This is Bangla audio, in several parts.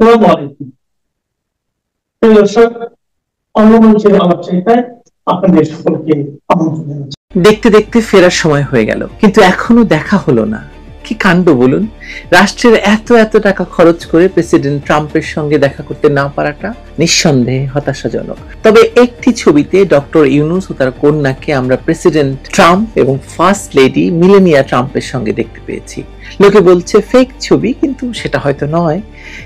আসসালামু আলাইকুম। প্রিয় দর্শক, অন্য মঞ্চের আলোচনায় আপনাদের সকলকে আমন্ত্রণ জানাচ্ছি। দেখতে দেখতে ফেরার সময় হয়ে গেল, কিন্তু এখনো দেখা হলো না। কি কাণ্ড বলুন! রাষ্ট্রের এত এত টাকা খরচ করে প্রেসিডেন্ট ট্রাম্পের সঙ্গে দেখা করতে না পারাটা নিঃসন্দেহে হতাশাজনক। তবে একটি ছবিতে ডক্টর ইউনূস ও তার কন্যাকে আমরা প্রেসিডেন্ট ট্রাম্প এবং ফার্স্ট লেডি মেলানিয়া ট্রাম্পের সঙ্গে দেখতে পেয়েছি। লোকে বলছে ফেক ছবি, কিন্তু সেটা হয়তো নয়।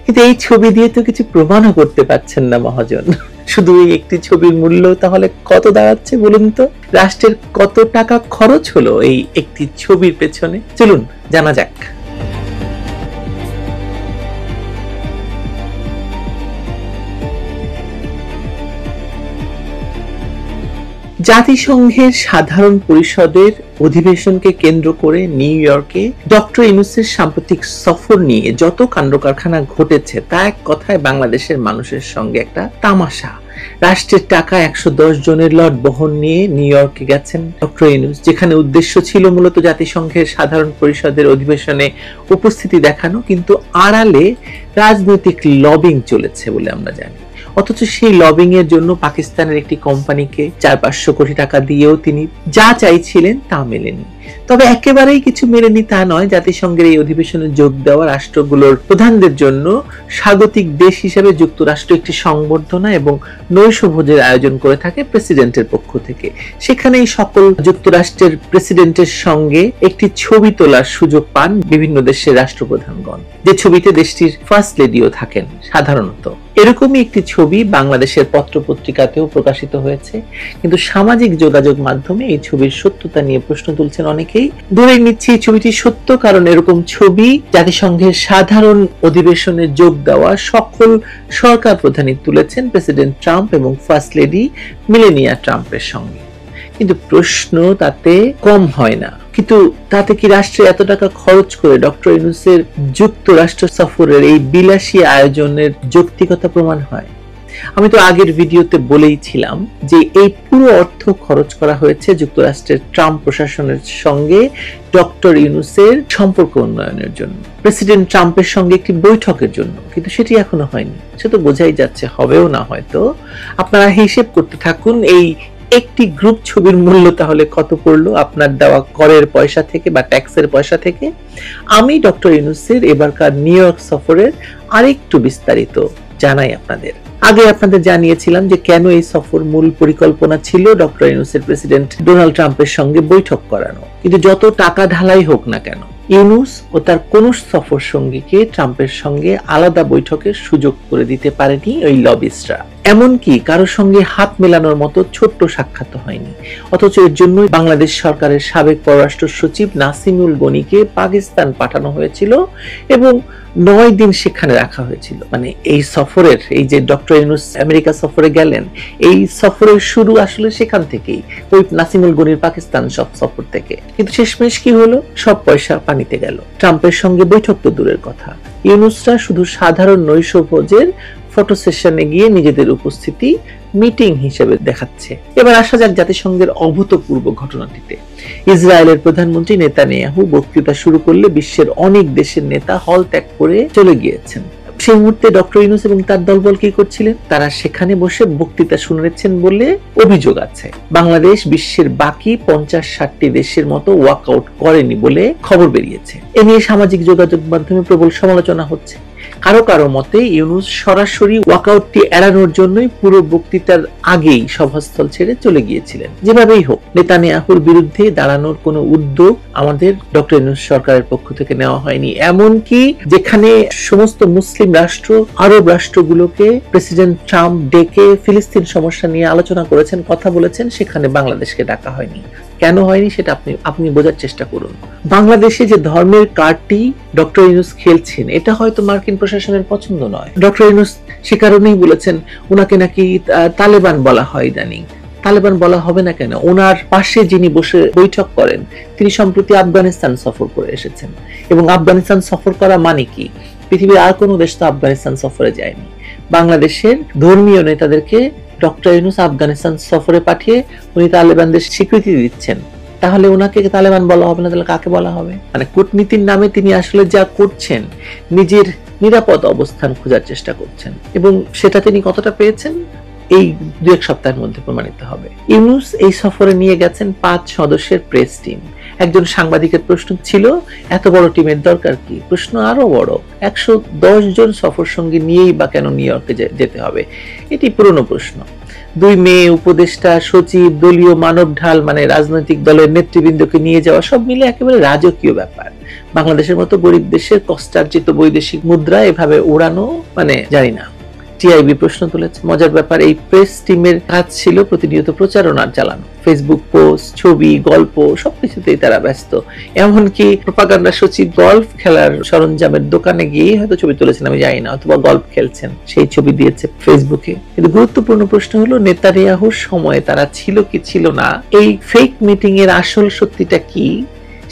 কিন্তু এই ছবি দিয়ে তো কিছু প্রমাণও করতে পারছেন না মহাজন। শুধু এই একটি ছবির মূল্য তাহলে কত দাঁড়াচ্ছে বলুন তো? রাষ্ট্রের কত টাকা খরচ হলো এই একটি ছবির পেছনে? চলুন জানা যাক। জাতিসংঘের সাধারণ পরিষদের অধিবেশনকে কেন্দ্র করে নিউ ইয়র্কে ডক্টর ইউনূসের সাম্প্রতিক সফর নিয়ে যত কাণ্ডকারখানা ঘটেছে তা এক কথায় বাংলাদেশের মানুষের সঙ্গে একটা তামাশা। রাষ্ট্রের টাকা 110 জনের লট বহন নিয়ে নিউ ইয়র্কে গেছেন ডক্টর ইউনূস, যেখানে উদ্দেশ্য ছিল মূলত জাতিসংঘের সাধারণ পরিষদের অধিবেশনে উপস্থিতি দেখানো, কিন্তু আড়ালে রাজনৈতিক লবিং চলেছে বলে আমরা জানি। অথচ সেই লবিং এর জন্য পাকিস্তানের একটি কোম্পানিকে 400-500 কোটি টাকা দিয়েও তিনি যা চাইছিলেন তা মেলেনি। তবে একেবারেই কিছু মেলেনি তা নয়, জাতিসংঘের এই অধিবেশনে যোগ দেওয়া রাষ্ট্রগুলোর প্রধানদের জন্য স্বাগতিক দেশ হিসেবে যুক্তরাষ্ট্র একটি সংবর্ধনা এবং নৈশভোজের আয়োজন করে থাকে প্রেসিডেন্টের পক্ষ থেকে। সেখানে এই সকল যুক্তরাষ্ট্রের প্রেসিডেন্টের সঙ্গে একটি ছবি তোলার সুযোগ পান বিভিন্ন দেশের রাষ্ট্রপ্রধানগণ, যে ছবিতে দেশটির ফার্স্ট লেডিও থাকেন সাধারণত। এরকমই একটি ছবি বাংলাদেশের পত্রপত্রিকাতেও প্রকাশিত হয়েছে, কিন্তু সামাজিক যোগাযোগ মাধ্যমে এই ছবির সত্যতা নিয়ে প্রশ্ন তুলছেন অনেকেই। ধরে নিচ্ছে এই ছবিটি সত্য, কারণ এরকম ছবি জাতিসংঘের সাধারণ অধিবেশনে যোগ দেওয়া সকল সরকার প্রধানই তুলেছেন প্রেসিডেন্ট ট্রাম্প এবং ফার্স্ট লেডি মেলানিয়া ট্রাম্পের সঙ্গে। কিন্তু প্রশ্ন তাতে কম হয় না, কিন্তু তাতে কি রাষ্ট্রে এত টাকা খরচ করে ডক্টর ইউনূসের যুক্তরাষ্ট্র সফরের এই বিলাসী আয়োজনের যৌক্তিকতা প্রমাণ হয়? আমি তো আগের ভিডিওতে বলেইছিলাম যে এই পুরো অর্থ খরচ করা হয়েছে যুক্তরাষ্ট্রের ট্রাম্প প্রশাসনের সঙ্গে ডক্টর ইউনূসের সম্পর্ক উন্নয়নের জন্য, প্রেসিডেন্ট ট্রাম্পের সঙ্গে একটি বৈঠকের জন্য, কিন্তু সেটি এখনো হয়নি। সে তো বোঝাই যাচ্ছে হবেও না হয়তো। আপনারা হিসেব করতে থাকুন এই একটি গ্রুপ ছবির মূল্য তাহলে কত পড়লো আপনার দেওয়া করের পয়সা থেকে বা ট্যাক্সের পয়সা থেকে। আমি ডক্টর ইউনূসের এবারকার নিউ ইয়র্ক সফরের আরেকটু বিস্তারিত জানাই আপনাদের। আগে আপনাদের জানিয়েছিলাম যে কেন এই সফর মূল পরিকল্পনা ছিল ডক্টর ইউনূসের প্রেসিডেন্ট ডোনাল্ড ট্রাম্পের সঙ্গে বৈঠক করানো, কিন্তু যত টাকা ঢালাই হোক না কেন ইউনূস ও তার কোন সফর সঙ্গীকে ট্রাম্পের সঙ্গে আলাদা বৈঠকের সুযোগ করে দিতে পারেনি ওই লবিস্টরা। এমনকি কারোর সঙ্গে হাত মেলানোর মতো ছোট্ট সাক্ষাৎ হয়নি। অথচ এর জন্য বাংলাদেশ সরকারের সাবেক পররাষ্ট্র সচিব নাসিমুল গনিকে পাকিস্তান পাঠানো হয়েছিল এবং 9 দিন সেখানে রাখা হয়েছিল। মানে এই সফরের, এই যে ডক্টর ইউনূস আমেরিকা সফরে গেলেন, এই সফরের শুরু আসলে সেখান থেকেই, ওই নাসিমুল গনির পাকিস্তান সফর থেকে। কিন্তু শেষমেশ কি হলো? সব পয়সা পানিতে গেল। ট্রাম্পের সঙ্গে বৈঠক তো দূরের কথা, ইউনূসরা শুধু সাধারণ নৈশভোজের ফটো সেশনে গিয়ে নিজেদের উপস্থিতি মিটিং হিসেবে দেখাচ্ছে। এবার আসা যাক জাতিসংঘের অভূতপূর্ব ঘটনাটিতে। ইসরায়েলের প্রধানমন্ত্রী নেতানিয়াহু বক্তৃতা শুরু করলে বিশ্বের অনেক দেশের নেতা হল ত্যাগ করে চলে গিয়েছেন। সেই মুহূর্তে ডক্টর ইউনূস এবং তার দলবল কি করছিলেন? তারা সেখানে বসে বক্তৃতা শুনেছেন বলে অভিযোগ আছে। বাংলাদেশ বিশ্বের বাকি 50-60টি দেশের মতো ওয়াকআউট করেনি বলে খবর বেরিয়েছে। এ নিয়ে সামাজিক যোগাযোগ মাধ্যমে প্রবল সমালোচনা হচ্ছে। কারো কারো মতে ইউনূস সরাসরি ওয়াকআউটটি এড়ানোর জন্যই পুরো বক্তৃতার আগেই সভাস্থল ছেড়ে চলে গিয়েছিলেন। যেভাবেই হোক, নেতানিয়াহুর বিরুদ্ধে দাঁড়ানোর কোনো উদ্যোগ আমাদের ডক্টর ইউনূস সরকারের পক্ষ থেকে নেওয়া হয়নি। এমনকি যেখানে সমস্ত মুসলিম রাষ্ট্র, আরব রাষ্ট্রগুলোকে প্রেসিডেন্ট ট্রাম্প ডেকে ফিলিস্তিন সমস্যা নিয়ে আলোচনা করেছেন, কথা বলেছেন, সেখানে বাংলাদেশকে ডাকা হয়নি। কেন হয়নি সেটা আপনি বোঝার চেষ্টা করুন। বাংলাদেশে যে ধর্মের কার্ডটি ডক্টর ইউনূস খেলছেন, এটা হয়তো মার্কিন প্রশাসনের পছন্দ নয়। ডক্টর ইউনূস সে কারণেই বলেছেন ওনাকে নাকি তালেবান বলা হয় ইদানিং। তালেবান বলা হবে না কেন? ওনার পাশে যিনি বসে বৈঠক করেন তিনি সম্প্রতি আফগানিস্তান সফর করে এসেছেন, এবং আফগানিস্তান সফর করা মানে কি? পৃথিবীর আর কোনো দেশ তো আফগানিস্তান সফরে যায়নি। বাংলাদেশের ধর্মীয় নেতাদেরকে ডক্টর ইউনূস আফগানিস্তান সফরে পাঠিয়ে উনি তালেবানদের স্বীকৃতি দিচ্ছেন। তাহলে ওনাকে তালেবান বলা হবে না, তাহলে কাকে বলা হবে? মানে কূটনীতির নামে তিনি আসলে যা করছেন, নিজের নিরাপদ অবস্থান খোঁজার চেষ্টা করছেন, এবং সেটা তিনি কতটা পেয়েছেন এই 2-1 সপ্তাহের মধ্যে প্রমাণিত হবে। ইউনূস এই সফরে নিয়ে গেছেন 5 সদস্যের প্রেস টিম। একজন সাংবাদিকের প্রশ্ন ছিল, এত বড় টিমের দরকার কি? প্রশ্ন আরো বড়, 110 জন সফর সঙ্গী নিয়েই বা কেন নিউ ইয়র্কে যেতে হবে? এটি পুরনো প্রশ্ন। 2 মেয়ে, উপদেষ্টা, সচিব, দলীয় মানব ঢাল মানে রাজনৈতিক দলের নেতৃবৃন্দকে নিয়ে যাওয়া, সব মিলে একেবারে রাজকীয় ব্যাপার। বাংলাদেশের মতো গরিব দেশের কষ্টার্জিত বৈদেশিক মুদ্রা এভাবে উড়ানো মানে জানি না। টিআইবি প্রশ্ন তুলেছে। মজার ব্যাপার, এই প্রেস টিমের কাজ ছিল প্রতিনিয়ত প্রচারণার চালানো, ফেসবুক পোস্ট, ছবি, গল্প সবকিছুতেই তারা ব্যস্ত। এমনকি প্রোপাগান্ডা সচিব গল্ফ খেলার সরঞ্জামের দোকানে গিয়ে হয়তো ছবি তুলেছেন, আমি জানি না, অথবা গল্ফ খেলছেন, সেই ছবি দিয়েছে ফেসবুকে। কিন্তু গুরুত্বপূর্ণ প্রশ্ন হলো, নেতানিয়াহুর সময়ে তারা ছিল কি ছিল না, এই ফেক মিটিং এর আসল সত্যিটা কি,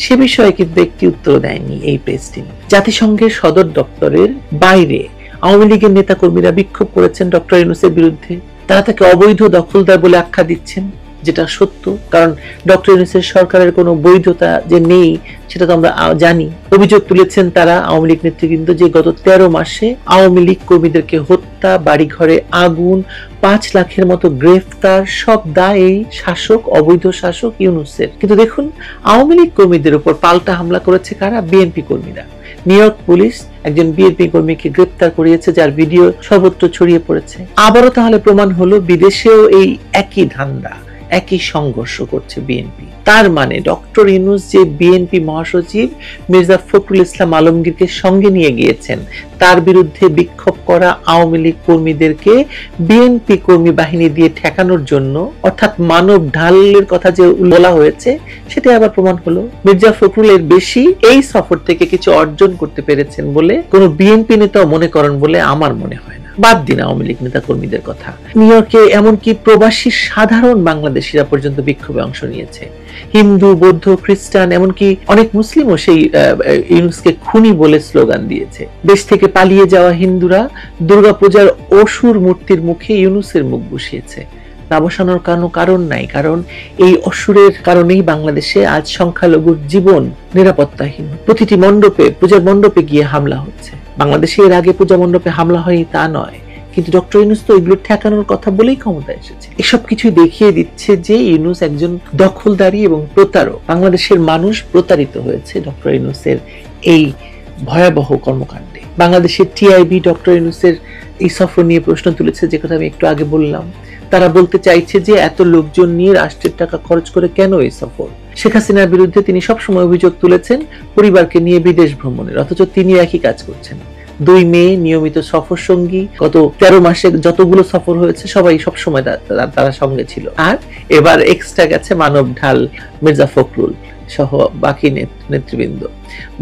সে বিষয়ে কিন্তু একটি উত্তর দেয়নি এই প্রেস টিম। জাতিসংঘের সদর দপ্তরের বাইরে আওয়ামী লীগের নেতা কর্মীরা বিক্ষোভ করেছেন ডক্টর ইউনূসের বিরুদ্ধে। তারা তাকে অবৈধ দখলদার বলে আখ্যা দিচ্ছেন, যেটা সত্য, কারণ ডক্টর ইউনূসের সরকারের কোনো বৈধতা যে নেই সেটা তো আমরা জানি। অভিযোগ তুলেছেন তারা, আওয়ামী লীগ নেতৃবৃন্দ, যে গত 13 মাসে আওয়ামী লীগ কর্মীদেরকে হত্যা, বাড়িঘরে আগুন, 5 লাখের মতো গ্রেফতার, সব দায় এই শাসক, অবৈধ শাসক ইউনূসের। কিন্তু দেখুন, আওয়ামী লীগ কর্মীদের উপর পাল্টা হামলা করেছে কারা? বিএনপি কর্মীরা। নিউ ইয়র্ক পুলিশ একজন বিএনপি কর্মীকে গ্রেফতার করিয়েছে, যার ভিডিও সর্বত্র ছড়িয়ে পড়েছে। আবারও তাহলে প্রমাণ হলো বিদেশেও এই একই ধান্দা, একই সংঘর্ষ করছে বিএনপি। তার মানে ডক্টর ইউনূস যে বিএনপি মহাসচিব মির্জা ফখরুল ইসলাম আলমগীরকে সঙ্গে নিয়ে গিয়েছেন, তার বিরুদ্ধে বিক্ষোভ করা আওয়ামী লীগ কর্মীদেরকে বিএনপি কর্মী বাহিনী দিয়ে ঠেকানোর জন্য, অর্থাৎ মানব ঢালের কথা যে বলা হয়েছে, সেটা আবার প্রমাণ হলো। মির্জা ফখরুল এর বেশি এই সফর থেকে কিছু অর্জন করতে পেরেছেন বলে কোনো বিএনপি নেতাও মনে করেন বলে আমার মনে হয়। বাদ দিন আওয়ামী লীগ নেতা কর্মীদের কথা, নিউ ইয়র্কে এমনকি প্রবাসী সাধারণ বাংলাদেশিরা পর্যন্ত বিক্ষোভে অংশ নিয়েছে। হিন্দু, বৌদ্ধ, খ্রিস্টান, এমনকি অনেক মুসলিমও সেই ইউনূসকে খুনি বলে স্লোগান দিয়েছে। দেশ থেকে পালিয়ে যাওয়া হিন্দুরা দুর্গাপূজার অসুর মূর্তির মুখে ইউনূসের মুখ বসিয়েছে। না বসানোর কোনো কারণ নাই, কারণ এই অসুরের কারণেই বাংলাদেশে আজ সংখ্যালঘুর জীবন নিরাপত্তাহীন। প্রতিটি মণ্ডপে, পূজার মণ্ডপে গিয়ে হামলা হচ্ছে। বাংলাদেশে এর আগে পূজা মণ্ডপে হামলা হয়নি তা নয়, কিন্তু ডক্টর ইউনূস তো এগুলো ঠেকানোর কথা বলেই ক্ষমতায় এসেছে। এসব কিছু দেখিয়ে দিচ্ছে যে ইউনূস একজন দখলদারি এবং প্রতারক। বাংলাদেশের মানুষ প্রতারিত হয়েছে ডক্টর ইউনূসের এই ভয়াবহ কর্মকাণ্ডে। বাংলাদেশের টিআইবি ডক্টর ইউনূসের এই সফর নিয়ে প্রশ্ন তুলেছে, যে কথা আমি একটু আগে বললাম। তারা বলতে চাইছে যে এত লোকজন নিয়ে রাষ্ট্রের টাকা খরচ করে কেন এই সফর? শেখ হাসিনার বিরুদ্ধে তিনি সবসময় অভিযোগ তুলেছেন পরিবারকে নিয়ে বিদেশ ভ্রমণের, অথচ তিনি একই কাজ করছেন। 2 মেয়ে নিয়মিত সফর সঙ্গী, গত 13 মাসে যতগুলো সফর হয়েছে সবাই সবসময় তারা সঙ্গে ছিল। আর এবার এক্সট্রা গেছে মানব ঢাল মির্জা ফখরুল সহ বাকি নেতৃবৃন্দ।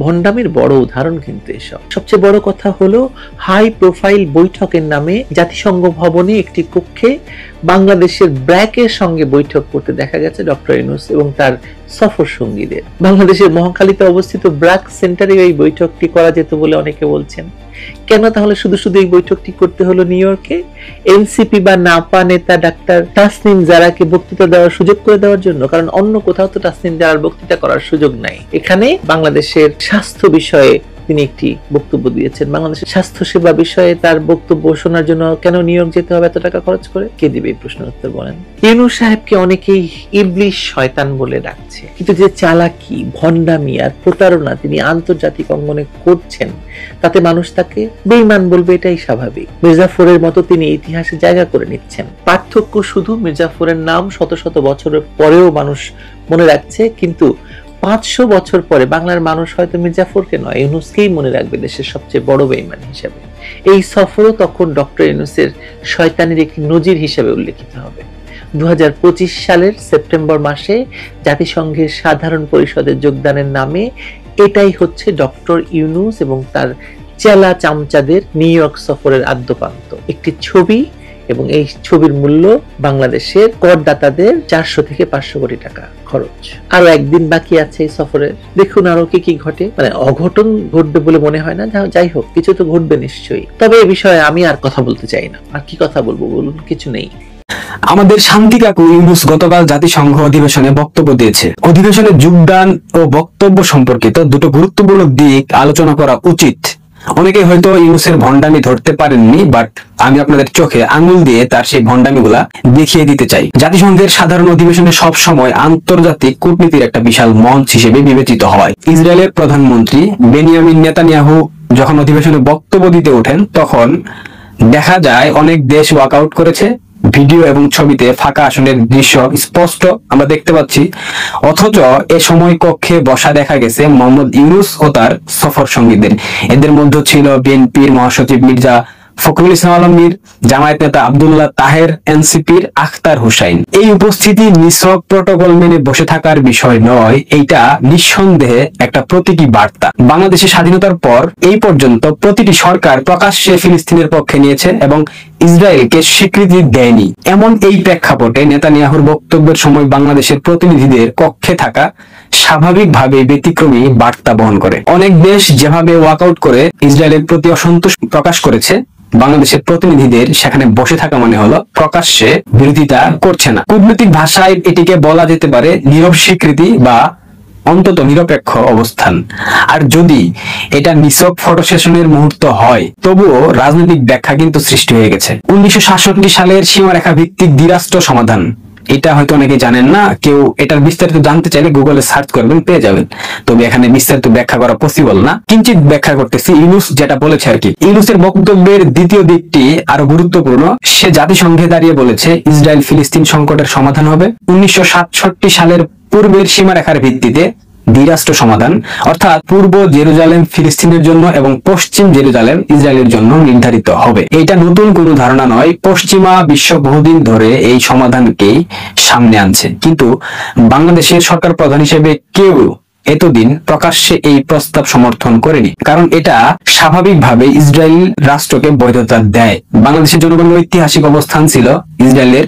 ভণ্ডামির বড় উদাহরণ কিন্তু এসব। সবচেয়ে বড় কথা হলো, হাই প্রোফাইল বৈঠকের নামে জাতিসংঘ ভবনে একটি কক্ষে বাংলাদেশের ব্র্যাকের সঙ্গে বৈঠক করতে দেখা গেছে ডক্টর ইউনূস এবং তার সফর সঙ্গীদের। বাংলাদেশের মহাখালীতে অবস্থিত ব্র্যাক সেন্টারে এই বৈঠকটি করা যেত বলে অনেকে বলছেন। কেন তাহলে শুধু শুধু এই বৈঠকটি করতে হলো নিউ ইয়র্কে? এনসিপি বা নাপা নেতা ডাক্তার তাসনিম জারাকে বক্তৃতা দেওয়ার সুযোগ করে দেওয়ার জন্য? কারণ অন্য কোথাও তো তাসনিম জারার বক্তৃতা করার সুযোগ নাই। এখানে বাংলাদেশের স্বাস্থ্য বিষয়ে তিনি একটি বক্তব্য দিয়েছেন। বাংলাদেশের স্বাস্থ্য সেবা বিষয়ে তার বক্তব্য শোনার জন্য কেন নিউ ইয়র্ক যেতে হবে এত টাকা খরচ করে? কে দিবে এই প্রশ্নের উত্তর বলেন? ইউনূস সাহেবকে অনেকেই ইবলিশ শয়তান বলে ডাকছে, কিন্তু যে চালাকি, ভণ্ডামি আর প্রতারণা তিনি আন্তর্জাতিক অঙ্গনে করছেন, তাতে মানুষ তাকে বেঈমান বলবে, এটাই স্বাভাবিক। মির্জাফরের মতো তিনি ইতিহাসে জায়গা করে নিচ্ছেন। পার্থক্য শুধু মির্জাফরের নাম শত শত বছরের পরেও মানুষ মনে রাখছে, কিন্তু 500 বছর পরে বাংলার মানুষ হয়তো মির্জাফরকে নয়, ইউনূসকেই মনে রাখবে দেশের সবচেয়ে বড় বেঈমান হিসেবে। এই সফরও তখন ডক্টর ইউনূসের শয়তানির একটি নজির হিসেবে উল্লেখিত হবে। 2025 সালের সেপ্টেম্বর মাসে জাতিসংঘের সাধারণ পরিষদে যোগদানের নামে এটাই হচ্ছে ডক্টর ইউনূস এবং তার চেলা চামচাদের নিউ ইয়র্ক সফরের আদ্যপান্ত। একটি ছবি, এবং এই ছবির মূল্য বাংলাদেশের করদাতাদের 400 থেকে 500 কোটি টাকা খরচ। আরো একদিন বাকি আছে এই সফরের, দেখুন আরো কি কি ঘটে। মানে অঘটন ঘটবে বলে মনে হয় না, যাই হোক কিছু তো ঘটবে নিশ্চয়ই। তবে এই বিষয়ে আমি আর কথা বলতে চাই না। আর কি কথা বলবো বলুন, কিছু নেই। আমাদের শান্তি কাকু ইউনূস গতকাল জাতিসংঘ অধিবেশনে বক্তব্য দিয়েছে। অধিবেশনে যোগদান ও বক্তব্য সম্পর্কিত দুটো গুরুত্বপূর্ণ দিক আলোচনা করা উচিত। অনেকে হয়তো ইউনূসের ভণ্ডামি ধরতে পারেননি, বাট আমি আপনাদের চোখে আঙুল দিয়ে তার সেই ভণ্ডামিগুলা দেখিয়ে দিতে চাই। জাতিসংঘের সাধারণ অধিবেশনে সব সময় আন্তর্জাতিক কূটনীতির একটা বিশাল মঞ্চ হিসেবে বিবেচিত হয়। ইসরায়েলের প্রধানমন্ত্রী বেনিয়ামিন নেতানিয়াহু যখন অধিবেশনে বক্তব্য দিতে ওঠেন, তখন দেখা যায় অনেক দেশ ওয়াকআউট করেছে। ভিডিও এবং ছবিতে ফাঁকা আসনের দৃশ্য স্পষ্ট আমরা দেখতে পাচ্ছি। অথচ এ সময় কক্ষে বসা দেখা গেছে মোহাম্মদ ইউনূস ও তার সফর সঙ্গীদের। এদের মধ্যে ছিল বিএনপির মহাসচিব মির্জা ফখরুল ইসলাম আলমগীর, জামায়াত নেতা আব্দুল্লাহ তাহের, এনসিপির আখতার হুসাইন। এই উপস্থিতি নিছক প্রটোকল মেনে বসে থাকার বিষয় নয়, এইটা নিঃসন্দেহে একটা প্রতীকী বার্তা। বাংলাদেশের স্বাধীনতার পর এই পর্যন্ত প্রতিটি সরকার প্রকাশ্যে ফিলিস্তিনের পক্ষে নিয়েছে এবং ইসরায়েলকে স্বীকৃতি দেয়নি। এমন এই প্রেক্ষাপটে নেতানিয়াহুর বক্তব্যের সময় বাংলাদেশের প্রতিনিধিদের কক্ষে থাকা স্বাভাবিকভাবে ব্যতিক্রমী বার্তা বহন করে। অনেক দেশ যেভাবে ওয়াকআউট করে ইসরায়েলের প্রতি অসন্তোষ প্রকাশ করেছে, বাংলাদেশের প্রতিনিধিদের সেখানে বসে থাকা মানে হলো প্রকাশ্যে বিরোধিতা করছে না। কূটনৈতিক ভাষায় এটিকে বলা যেতে পারে নীরব স্বীকৃতি বা অন্তত নিরপেক্ষ অবস্থান। আর যদি এটা নিছক ফটো সেশনের মুহূর্ত হয়, তবুও রাজনৈতিক ব্যাখ্যা কিন্তু সৃষ্টি হয়ে গেছে। 1967 সালের সীমারেখা ভিত্তিক দ্বিরাষ্ট্র সমাধান, এটা হয়তো অনেকে জানেন না। কেউ এটার বিস্তারিত জানতে চাইলে গুগলে সার্চ করবেন, পেয়ে যাবেন। তবে এখানে বিস্তারিত ব্যাখ্যা করা পসিবল না, কিঞ্চিত ব্যাখ্যা করতেছি। ইউনূস যেটা বলেছে আর কি। ইউনূসের বক্তব্যের দ্বিতীয় দিকটি আরো গুরুত্বপূর্ণ। সে জাতিসংঘে দাঁড়িয়ে বলেছে ইসরায়েল ফিলিস্তিন সংকটের সমাধান হবে 1967 সালের পূর্বের সীমারেখার ভিত্তিতে দ্বিরাষ্ট্র সমাধান, অর্থাৎ পূর্ব জেরুজালেম ফিলিস্তিনের জন্য এবং পশ্চিম জেরুজালেম ইসরায়েলের জন্য নির্ধারিত হবে। এটা নতুন কোনো ধারণা নয়, পশ্চিমা বিশ্ব বহুদিন ধরে এই সমাধানকেই সামনে আনছে। কিন্তু বাংলাদেশের সরকার প্রধান হিসেবে কেউ এতদিন প্রকাশ্যে এই প্রস্তাব সমর্থন করেনি, কারণ এটা স্বাভাবিকভাবে ইসরায়েল রাষ্ট্রকে বৈধতা দেয়। বাংলাদেশের জনগণের ঐতিহাসিক অবস্থান ছিল ইসরায়েলের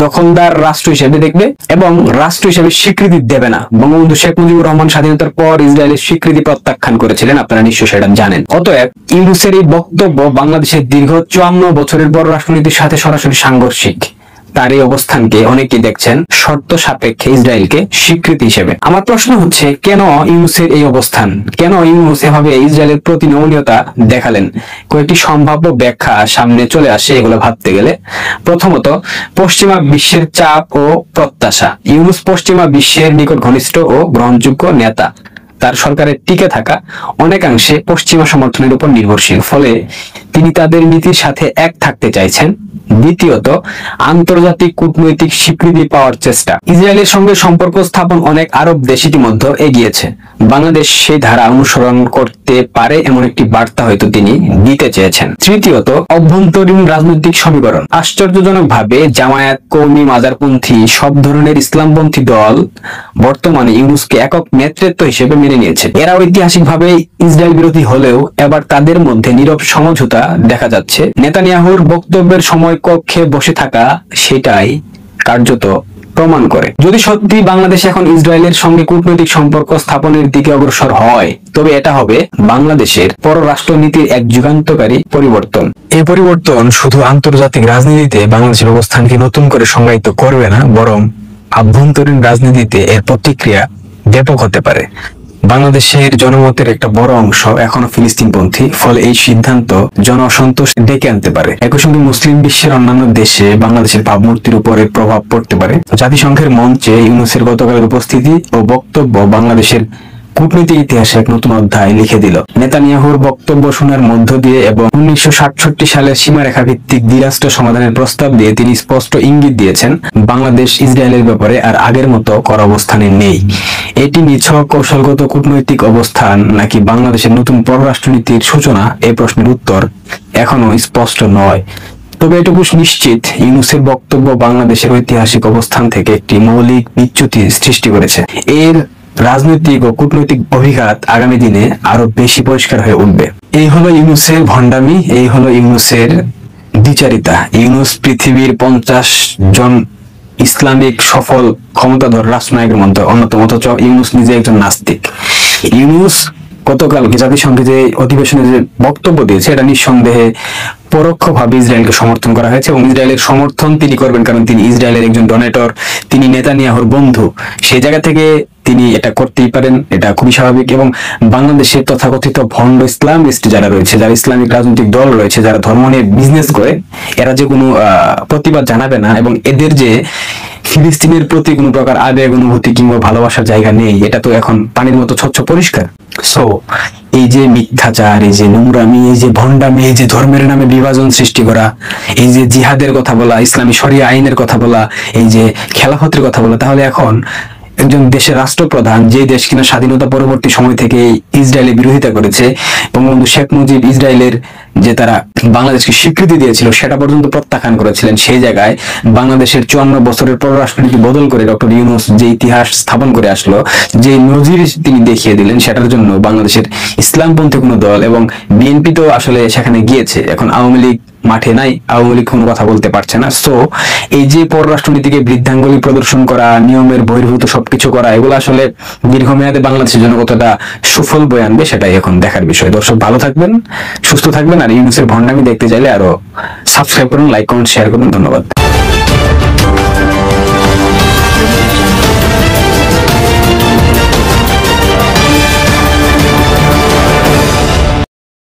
দখলদার রাষ্ট্র হিসেবে দেখবে এবং রাষ্ট্র হিসেবে স্বীকৃতি দেবে না। বঙ্গবন্ধু শেখ মুজিবুর রহমান স্বাধীনতার পর ইসরায়েলের স্বীকৃতি প্রত্যাখ্যান করেছিলেন, আপনারা নিশ্চয়ই সেটা জানেন। অতএব ইউনূসের এই বক্তব্য বাংলাদেশের দীর্ঘ 54 বছরের পর রাষ্ট্রনীতির সাথে সরাসরি সাংঘর্ষিক। তার এই অবস্থানকে অনেকেই দেখছেন শর্ত সাপেক্ষে ইসরায়েলকে স্বীকৃতি হিসেবে। আমার প্রশ্ন হচ্ছে, কেন ইউনূসের এই অবস্থান? কেন ইউনূস এভাবে ইসরায়েলের প্রতি নমনীয়তা দেখালেন? কয়েকটি সম্ভাব্য ব্যাখ্যা সামনে চলে আসে এগুলো ভাবতে গেলে। প্রথমত, পশ্চিমা বিশ্বের চাপ ও প্রত্যাশা। ইউনূস পশ্চিমা বিশ্বের নিকট ঘনিষ্ঠ ও গ্রহণযোগ্য নেতা। তার সরকারের টিকে থাকা অনেকাংশে পশ্চিমা সমর্থনের উপর নির্ভরশীল, ফলে তিনি তাদের নীতির সাথে এক থাকতে চাইছেন। দ্বিতীয়ত, আন্তর্জাতিক কূটনৈতিক স্বীকৃতি পাওয়ার চেষ্টা। ইসরায়েলের সঙ্গে সম্পর্ক স্থাপন অনেক আরব দেশ ইতিমধ্যে এগিয়েছে। বাংলাদেশ সেই ধারা অনুসরণ করতে পারে এমন একটি বার্তা হয়তো তিনি দিতে চেয়েছেন। তৃতীয়ত, অভ্যন্তরীণ রাজনৈতিক সমীকরণ। আশ্চর্যজনকভাবে জামায়াত, কওমি, মাজারপন্থী সব ধরনের ইসলামপন্থী দল বর্তমানে ইউনূসকে একক নেতৃত্ব হিসেবে মেনে নিয়েছে। এরা ঐতিহাসিকভাবে ইসরায়েল বিরোধী হলেও এবার তাদের মধ্যে নীরব সমঝোতা দেখা যাচ্ছে। নেতানিয়াহুর বক্তব্যের সময় কক্ষে বসে থাকা সেটাই কার্যত প্রমাণ করে। যদি সত্যি বাংলাদেশ এখন ইসরায়েলের সঙ্গে কূটনৈতিক সম্পর্ক স্থাপনের দিকে অগ্রসর হয়, তবে এটা হবে বাংলাদেশের পররাষ্ট্রনীতির এক যুগান্তকারী পরিবর্তন। এই পরিবর্তন শুধু আন্তর্জাতিক রাজনীতিতে বাংলাদেশের অবস্থানকে নতুন করে সংজ্ঞায়িত করবে না, বরং আভ্যন্তরীণ রাজনীতিতে এর প্রতিক্রিয়া ব্যাপক হতে পারে। বাংলাদেশের জনমতের একটা বড় অংশ এখনো ফিলিস্তিনপন্থী, ফলে এই সিদ্ধান্ত জন অসন্তোষ ডেকে আনতে পারে। একই সঙ্গে মুসলিম বিশ্বের অন্যান্য দেশে বাংলাদেশের ভাবমূর্তির উপরে প্রভাব পড়তে পারে। জাতিসংঘের মঞ্চে ইউনূসের গতকালের উপস্থিতি ও বক্তব্য বাংলাদেশের কূটনৈতিক ইতিহাসে এক নতুন অধ্যায় লিখে দিল। নেতানিয়াহুর বক্তব্য শোনার মধ্য দিয়ে এবং 1967 সালের সীমারেখা ভিত্তিক দ্বিরাষ্ট্র সমাধানের প্রস্তাব দিয়ে তিনি স্পষ্ট ইঙ্গিত দিয়েছেন বাংলাদেশ ইসরায়েলের ব্যাপারে আর আগের মতো কর অবস্থানে নেই। এটি নিছক কৌশলগত কূটনৈতিক অবস্থান নাকি বাংলাদেশের নতুন পররাষ্ট্রনীতির সূচনা, এই প্রশ্নের উত্তর এখনো স্পষ্ট নয়। তবে এটুকু নিশ্চিত, ইউনূসের বক্তব্য বাংলাদেশের ঐতিহাসিক অবস্থান থেকে একটি মৌলিক বিচ্যুতি সৃষ্টি করেছে। এর রাজনৈতিক ও কূটনৈতিক অভিঘাত আগামী দিনে আরো বেশি পরিষ্কার হয়ে উঠবে। এই হলো ইউনূসের ভণ্ডামি, এই হলো ইউনূসের দ্বিচারিতা। ইউনূস পৃথিবীর 50 জন ইসলামিক সফল ক্ষমতাধর রাষ্ট্রনায়কের মধ্যে অন্যতম, অথচ ইউনূস নিজে একজন নাস্তিক। ইউনূস গতকালকে জাতিসংঘে যে অধিবেশনে যে বক্তব্য দিয়েছে, এটা নিঃসন্দেহে পরোক্ষভাবে ইসরায়েলকে সমর্থন করা হয়েছে এবং ইসরায়েলের সমর্থন তিনি করবেন কারণ তিনি ইসরায়েলের একজন ডোনেটর, তিনি নেতানিয়াহুর বন্ধু। সেই জায়গা থেকে তিনি এটা করতেই পারেন, এটা খুবই স্বাভাবিক। এবং বাংলাদেশের তথাকথিত ভণ্ড ইসলামিস্ট যারা রয়েছে, যারা ইসলামিক রাজনৈতিক দল রয়েছে, যারা ধর্ম নিয়ে বিজনেস করে, এরা যে কোনো প্রতিবাদ জানাবে না এবং এদের যে ফিলিস্তিনের প্রতি কোনো প্রকার আবেগ অনুভূতি কিংবা ভালোবাসার জায়গা নেই, এটা তো এখন পানির মতো স্বচ্ছ পরিষ্কার। সো এই যে মিথ্যাচার, এই যে নোংরামি, এই যে ভণ্ডামি, এই যে ধর্মের নামে বিভাজন সৃষ্টি করা, এই যে জিহাদের কথা বলা, ইসলামী শরিয়া আইনের কথা বলা, এই যে খেলাফতের কথা বলা, তাহলে এখন একজন দেশের রাষ্ট্রপ্রধান, যে দেশ কিনা স্বাধীনতা পরবর্তী সময় থেকে ইসরায়েলের বিরোধিতা করেছে, বঙ্গবন্ধু শেখ মুজিব ইসরায়েলের যে তারা বাংলাদেশকে স্বীকৃতি দিয়েছিল সেটা পর্যন্ত প্রত্যাখ্যান করেছিলেন, সেই জায়গায় বাংলাদেশের 54 বছরের পররাষ্ট্রনীতি বদল করে ডক্টর ইউনূস যে ইতিহাস স্থাপন করে আসলো, যে নজির তিনি দেখিয়ে দিলেন, সেটার জন্য বাংলাদেশের ইসলামপন্থী কোনো দল এবং বিএনপি তো আসলে সেখানে গিয়েছে, এখন আওয়ামী লীগ মাঠে নাই, আওয়ামী লীগ কোনো কথা বলতে পারছে না। সো এই যে পররাষ্ট্রনীতিকে বৃদ্ধাঙ্গুলি প্রদর্শন করা, নিয়মের বহির্ভূত সবকিছু করা, এগুলো আসলে দীর্ঘমেয়াদে বাংলাদেশের জন্য কতটা সুফল বয়ে আনবে সেটাই এখন দেখার বিষয়। দর্শক ভালো থাকবেন, সুস্থ থাকবেন, আর ইউনূসের ভণ্ডামি দেখতে চাইলে আরো সাবস্ক্রাইব করুন, লাইক, কমেন্ট, শেয়ার করুন। ধন্যবাদ।